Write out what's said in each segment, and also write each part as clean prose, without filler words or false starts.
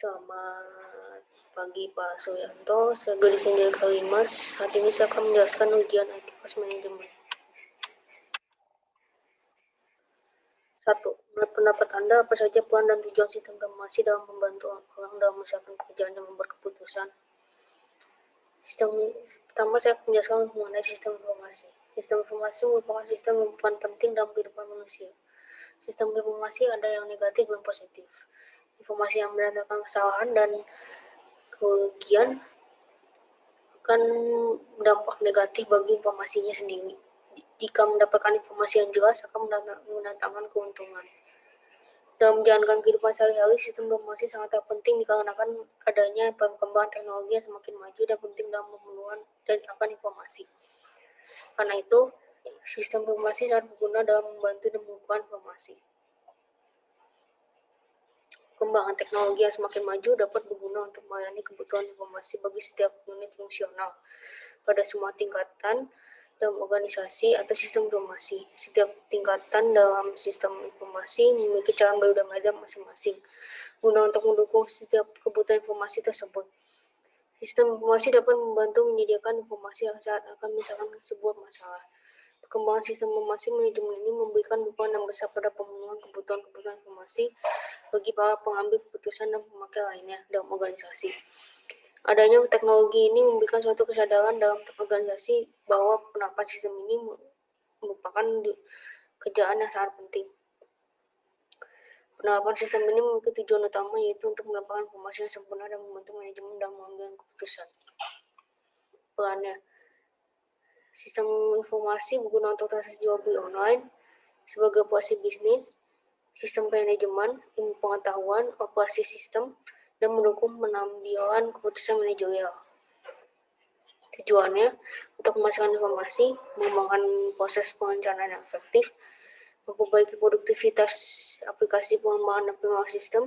Selamat pagi Pak Suyanto, saya Gadis Sanjaya Kalimas. Saat ini saya akan menjelaskan ujian IT Pos Manajemen. 1. Menurut pendapat Anda, apa saja peran dan tujuan sistem informasi dalam membantu orang dalam mengerjakan pekerjaan dan membuat keputusan? Pertama, saya akan menjelaskan mengenai sistem informasi. Sistem informasi merupakan sistem yang berperan penting dalam kehidupan manusia. Sistem informasi ada yang negatif dan positif. Informasi yang menandakan kesalahan dan kerugian akan berdampak negatif bagi informasinya sendiri. Jika mendapatkan informasi yang jelas, akan mendatangkan keuntungan. Dalam menjalankan kehidupan sehari-hari, sistem informasi sangat penting dikarenakan adanya perkembangan teknologi yang semakin maju dan penting dalam pemenuhan dan akan informasi. Karena itu, sistem informasi sangat berguna dalam membantu dan mengumpulkan informasi. Perkembangan teknologi yang semakin maju dapat berguna untuk melayani kebutuhan informasi bagi setiap unit fungsional pada semua tingkatan dalam organisasi atau sistem informasi. Setiap tingkatan dalam sistem informasi memiliki cara berbeda-beda masing-masing guna untuk mendukung setiap kebutuhan informasi tersebut. Sistem informasi dapat membantu menyediakan informasi yang saat akan misalkan sebuah masalah. Perkembangan sistem informasi manajemen ini memberikan dukungan yang besar pada pemenuhan kebutuhan informasi bagi para pengambil keputusan dan pemakai lainnya dalam organisasi. Adanya teknologi ini memberikan suatu kesadaran dalam organisasi bahwa penerapan sistem ini merupakan kerjaan yang sangat penting. Penerapan sistem ini memiliki tujuan utama yaitu untuk mendapatkan informasi yang sempurna dan membantu manajemen dalam mengambil keputusan. Perannya, sistem informasi berguna untuk transaksi jual beli online sebagai operasi bisnis, sistem manajemen, ilmu pengetahuan, operasi sistem, dan mendukung pengambilan keputusan manajerial. Tujuannya untuk memastikan informasi, mengembangkan proses perencanaan yang efektif, memperbaiki produktivitas aplikasi pengembangan dan pengembangan sistem,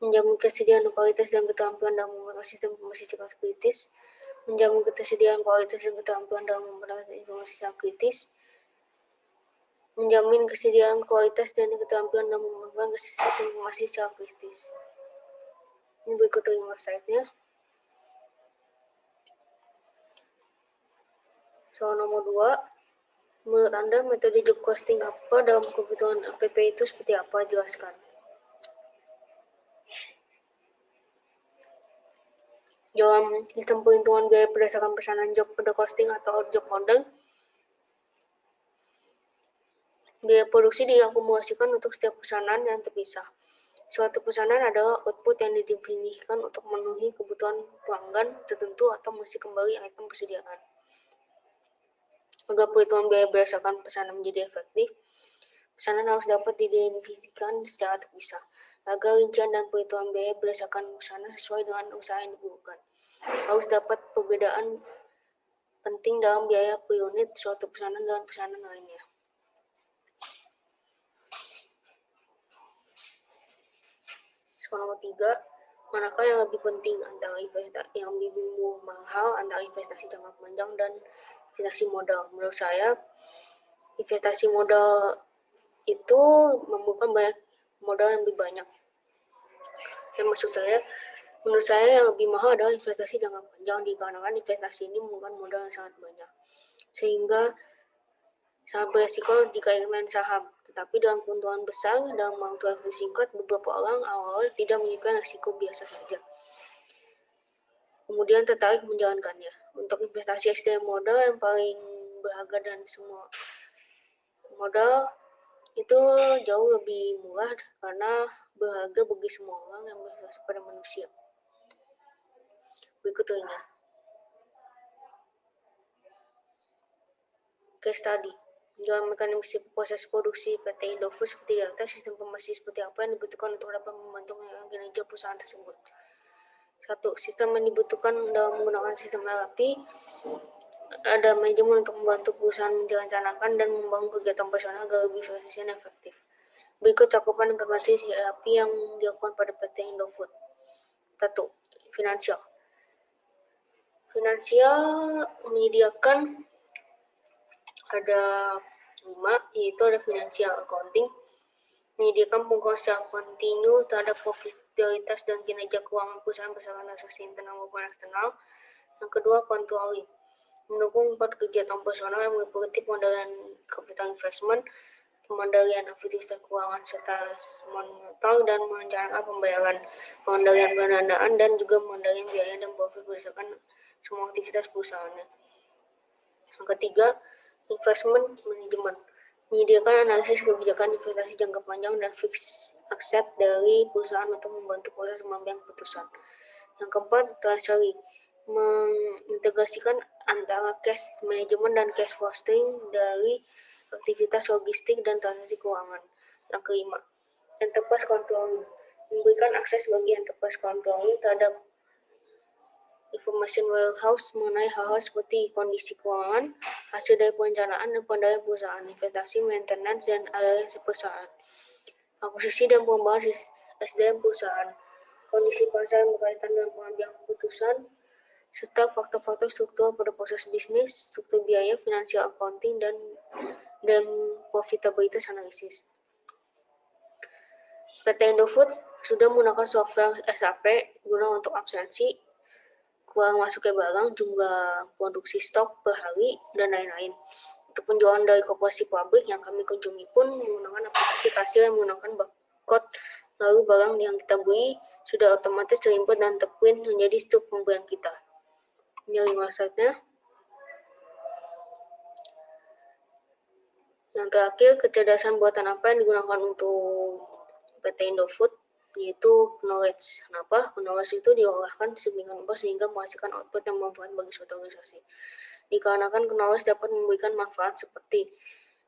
menjamin kesediaan kualitas dan keterampilan dalam menggunakan sistem informasi secara kritis, menjamin ketersediaan kualitas dan keterampilan dalam menggunakan informasi secara kritis, menjamin kesediaan kualitas dan keterampilan dalam menggunakan sistem informasi secara kritis. Ini berikut 5 slide-nya. Soal nomor 2, menurut Anda metode job costing apa dalam kebutuhan APP itu seperti apa? Jelaskan. Dalam sistem perhitungan biaya berdasarkan pesanan job pada costing atau job order, biaya produksi diakumulasikan untuk setiap pesanan yang terpisah. Suatu pesanan adalah output yang didefinisikan untuk memenuhi kebutuhan pelanggan tertentu atau mengisi kembali item persediaan. Agar perhitungan biaya berdasarkan pesanan menjadi efektif, pesanan harus dapat didefinisikan secara terpisah. Agar rincian dan perhitungan biaya berdasarkan pesanan sesuai dengan usaha yang dibutuhkan. Harus dapat perbedaan penting dalam biaya per unit suatu pesanan dan pesanan lainnya. Soal nomor 3, manakah yang lebih penting antara investasi yang lebih mahal antara investasi jangka panjang dan investasi modal? Menurut saya, investasi modal itu membutuhkan banyak modal yang lebih banyak. Dan menurut saya yang lebih mahal adalah investasi jangka panjang dikarenakan investasi ini membutuhkan modal yang sangat banyak. Sehingga sangat beresiko jika ingin main saham. Tetapi dalam keuntungan besar, dalam waktu yang singkat, beberapa orang awal tidak menyukai risiko biasa saja. Kemudian tertarik menjalankannya. Untuk investasi SDM modal yang paling berharga dan semua modal itu jauh lebih murah karena berharga bagi semua orang yang berasal pada manusia. Berikutnya, case study. Dalam mekanisme proses produksi PT Indofood seperti di atas, sistem informasi seperti apa yang dibutuhkan untuk dapat membantu kinerja perusahaan tersebut? 1. Sistem yang dibutuhkan dalam menggunakan sistem ERP, ada manajemen untuk membantu perusahaan merencanakan dan membangun kegiatan personal agar lebih efisien dan efektif. Berikut cakupan implementasi ERP yang dilakukan pada PT Indofood. 1. Finansial. Finansial menyediakan ada 5, yaitu ada financial accounting, menyediakan penggunaan secara kontinu terhadap profit stabilitas dan kinerja keuangan perusahaan berdasarkan transaksi internal maupun eksternal. Yang kedua, controlling, mendukung kegiatan operasional yang meliputi pengendalian capital investment, pengendalian aktivitas keuangan serta memonitor dan merencanakan pembayaran, pengendalian pendanaan, dan juga pengendalian biaya dan profit berdasarkan semua aktivitas perusahaannya. Yang ketiga, investment management, menyediakan analisis kebijakan investasi jangka panjang dan fixed asset dari perusahaan untuk membantu proses pengambilan keputusan. Yang keempat, treasury, mengintegrasikan antara cash management dan cash forecasting dari aktivitas logistik dan transaksi keuangan. Yang kelima, enterprise controlling, memberikan akses bagi enterprise controlling terhadap information warehouse mengenai hal-hal seperti kondisi keuangan, hasil dari perencanaan dan pengendalian perusahaan, investasi, maintenance, dan aliansi perusahaan, akuisisi dan pengembangan SDM perusahaan, kondisi pasar yang berkaitan dengan pengambilan keputusan, serta faktor-faktor struktural pada proses bisnis, struktur biaya, financial accounting, dan profitabilitas analisis. PT Indofood sudah menggunakan software SAP guna untuk absensi, keluar masuknya barang, jumlah produksi stok per hari, dan lain-lain. Untuk penjualan dari koperasi pabrik yang kami kunjungi pun menggunakan aplikasi kasir yang menggunakan barcode, lalu barang yang kita beli sudah otomatis terinput dan terprint menjadi stok pembelian kita. Ini 5 slide-nya. Yang terakhir, kecerdasan buatan apa yang digunakan untuk PT Indofood, yaitu knowledge. Kenapa? Knowledge itu diolahkan sedemikian rupa sehingga menghasilkan output yang bermanfaat bagi suatu organisasi. Dikarenakan knowledge dapat memberikan manfaat seperti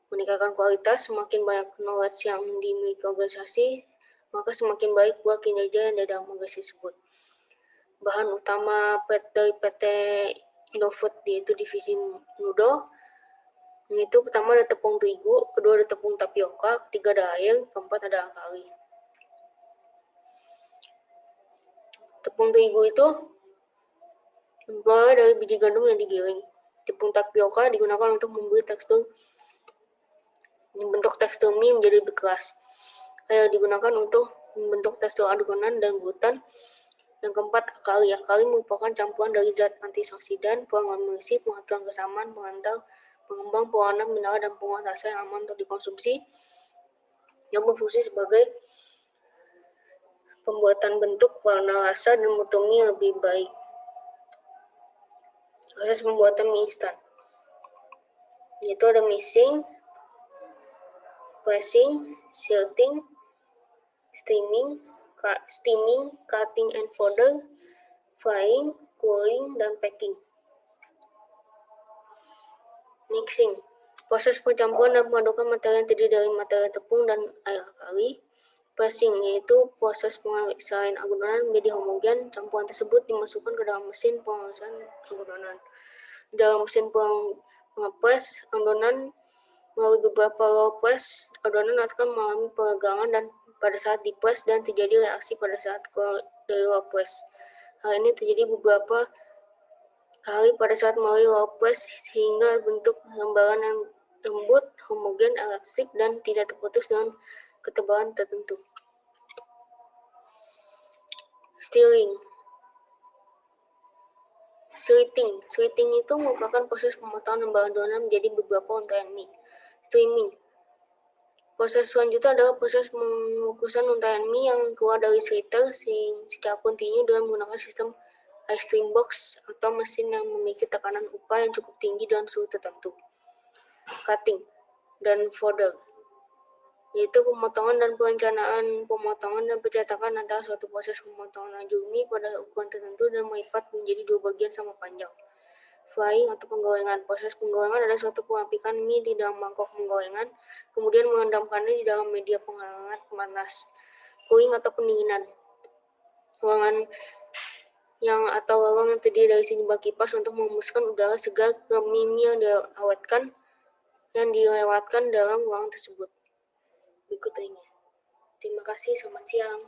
meningkatkan kualitas, semakin banyak knowledge yang dimiliki organisasi, maka semakin baik buat kinerja yang ada dalam organisasi tersebut. Bahan utama dari PT Indofood yaitu divisi noodle, yaitu pertama ada tepung terigu, kedua ada tepung tapioka, ketiga ada air, keempat ada alkali. Tepung terigu itu berasal dari biji gandum yang digiling. Tepung tapioka digunakan untuk membentuk tekstur mie menjadi lebih keras. Air digunakan untuk membentuk tekstur adonan dan gluten. Yang keempat, alkali. Alkali merupakan campuran dari zat antioksidan, penguat nutrisi, pengaturan kesamaan, pengantar, pengembang, pewarna mineral, dan penguat rasa yang aman untuk dikonsumsi, yang berfungsi sebagai pembuatan bentuk, warna, rasa, dan mutu mie lebih baik. Proses pembuatan mie instan, yaitu ada mixing, pressing, shielding, steaming, cutting and folder, frying, cooling, dan packing. Mixing, proses pencampuran dan pemadukan materi yang terdiri dari materi tepung dan air alkali. Pressing, yaitu proses pengalihan adonan menjadi homogen. Campuran tersebut dimasukkan ke dalam mesin pengalihan adonan. Dalam mesin pengepres adonan melalui beberapa low press, adonan akan mengalami peregangan dan pada saat dipres dan terjadi reaksi pada saat keluar dari low press. Hal ini terjadi beberapa kali pada saat melalui low press sehingga bentuk lembaran yang lembut, homogen, elastik, dan tidak terputus dengan ketebalan tertentu. Slitting itu merupakan proses pemotongan lembaran adonan menjadi beberapa untayan mie. Steaming, proses selanjutnya adalah proses pengukusan untayan mie yang keluar dari sliter secara kontinu dengan menggunakan sistem ice stream box atau mesin yang memiliki tekanan upah yang cukup tinggi dan suhu tertentu. Cutting dan folder, yaitu pemotongan dan perencanaan pemotongan dan pencetakan antara suatu proses pemotongan anjur mie pada ukuran tertentu dan melipat menjadi dua bagian sama panjang. Frying atau penggorengan, proses penggorengan adalah suatu pengapikan mie di dalam mangkok penggorengan, kemudian mengendamkannya di dalam media penghangat panas. Cooling atau pendinginan, ruangan yang terdiri dari sejumlah kipas untuk menghembuskan udara segar ke mie yang dilewatkan dalam ruangan tersebut. Berikut ini. Terima kasih, selamat siang.